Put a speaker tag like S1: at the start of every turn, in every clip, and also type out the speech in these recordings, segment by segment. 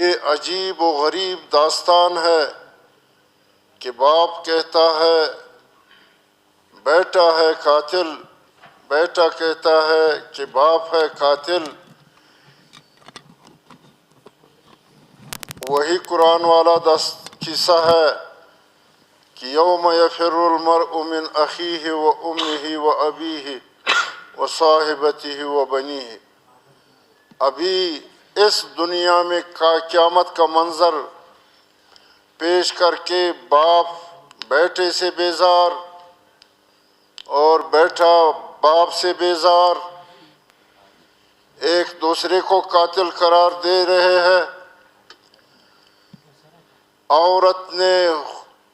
S1: یہ عجیب و غریب داستان ہے کہ باپ کہتا ہے بیٹا ہے قاتل، بیٹا کہتا ہے کہ باپ ہے قاتل۔ وہی قرآن والا قصہ ہے کہ یوم یفر المرء من اخیہ و امہ و ابیہ و صاحبتہ و بنیہ۔ ابھی اس دنیا میں قیامت کا منظر پیش کر کے باپ بیٹے سے بیزار اور بیٹا باپ سے بیزار ایک دوسرے کو قاتل قرار دے رہے ہیں۔ عورت نے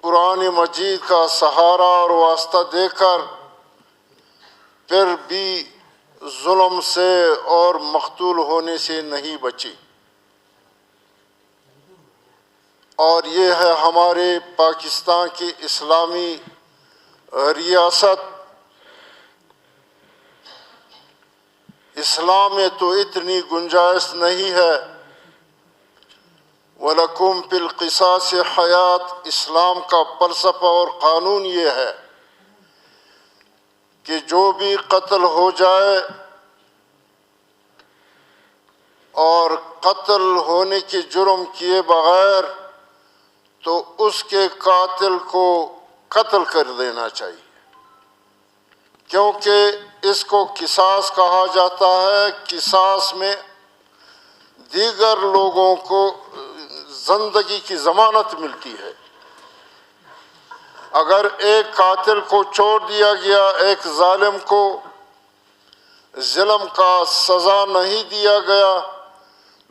S1: قرآن مجید کا سہارا اور واسطہ دے کر پھر بھی ظلم سے اور مقتول ہونے سے نہیں بچی، اور یہ ہے ہمارے پاکستان کی اسلامی ریاست۔ اسلام میں تو اتنی گنجائش نہیں ہے۔ وَلَكُمْ فِي الْقِصَاصِ حَيَاةٌ، اسلام کا فلسفہ اور قانون یہ ہے کہ جو بھی قتل ہو جائے اور قتل ہونے کے جرم کیے بغیر تو اس کے قاتل کو قتل کر دینا چاہیے، کیونکہ اس کو قصاص کہا جاتا ہے۔ قصاص میں دیگر لوگوں کو زندگی کی ضمانت ملتی ہے۔ اگر ایک قاتل کو چھوڑ دیا گیا، ایک ظالم کو ظلم کا سزا نہیں دیا گیا،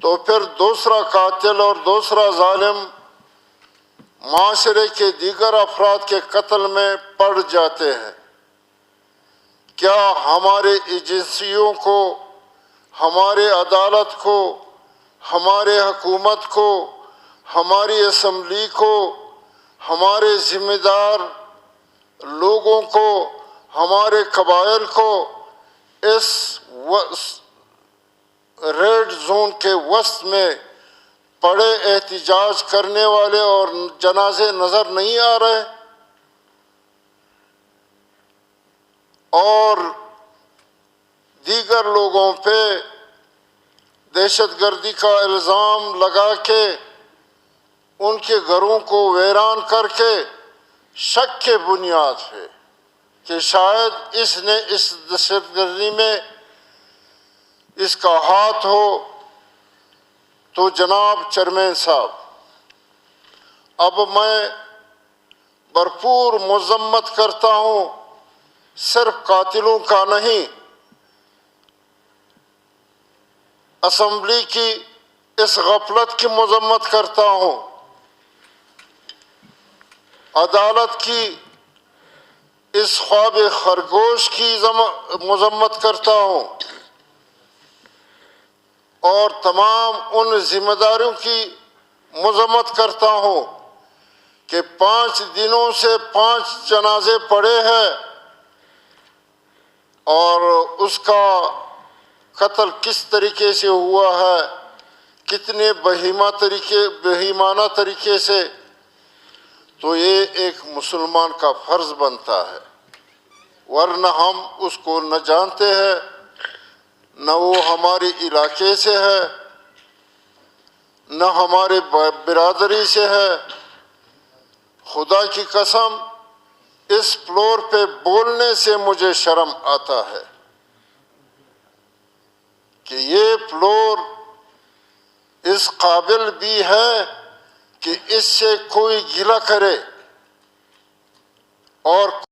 S1: تو پھر دوسرا قاتل اور دوسرا ظالم معاشرے کے دیگر افراد کے قتل میں پڑ جاتے ہیں۔ کیا ہمارے ایجنسیوں کو، ہمارے عدالت کو، ہمارے حکومت کو، ہماری اسمبلی کو، ہمارے ذمہ دار لوگوں کو، ہمارے قبائل کو اس ریڈ زون کے وسط میں پڑے احتجاج کرنے والے اور جنازے نظر نہیں آ رہے؟ اور دیگر لوگوں پہ دہشت گردی کا الزام لگا کے ان کے گھروں کو ویران کر کے شک کے بنیاد پہ کہ شاید اس نے اس دہشت گردی میں اس کا ہاتھ ہو، تو جناب چیئرمین صاحب، اب میں بھرپور مذمت کرتا ہوں، صرف قاتلوں کا نہیں، اسمبلی کی اس غفلت کی مذمت کرتا ہوں، عدالت کی اس خواب خرگوش کی مذمت کرتا ہوں، اور تمام ان ذمہ داریوں کی مذمت کرتا ہوں کہ 5 دنوں سے 5 جنازے پڑے ہیں اور اس کا قتل کس طریقے سے ہوا ہے، کتنے بہیمانہ طریقے سے، تو یہ ایک مسلمان کا فرض بنتا ہے، ورنہ ہم اس کو نہ جانتے ہیں، نہ وہ ہمارے علاقے سے ہے، نہ ہمارے برادری سے ہے۔ خدا کی قسم، اس فلور پہ بولنے سے مجھے شرم آتا ہے کہ یہ فلور اس قابل بھی ہے کہ اس سے کوئی گلہ کرے اور